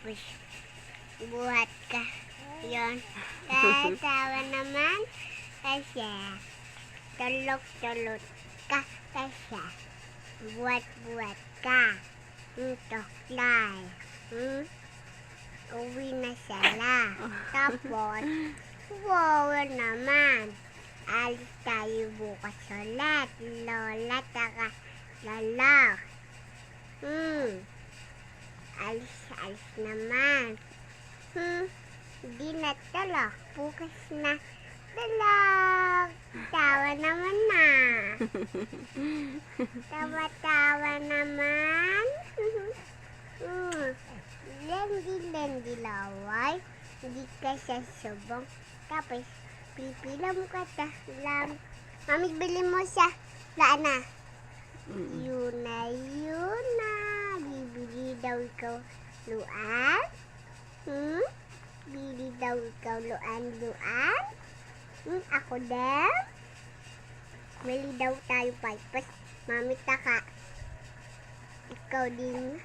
Tapos, buhat ka. Yun. Tawa naman. Kasi, tulog-tulog ka. Kasi, buhat-buhat ka. Toklay. Uwi na sila. Tapos, wow naman. Alis tayo bukas ulit. Lola, taka lala. Alis naman. Hindi na talak. Bukas na talak. Tawa naman na. Tawa-tawa naman. Lendi laway. Hindi ka sasubong. Tapos, pipilam ka ta. Mami, bili mo siya. Laana. Yun na. Bibili daw ikaw luan. Bili daw ikaw luan. Ako din. Bili daw tayo pipes. Mami, taka. Ikaw din.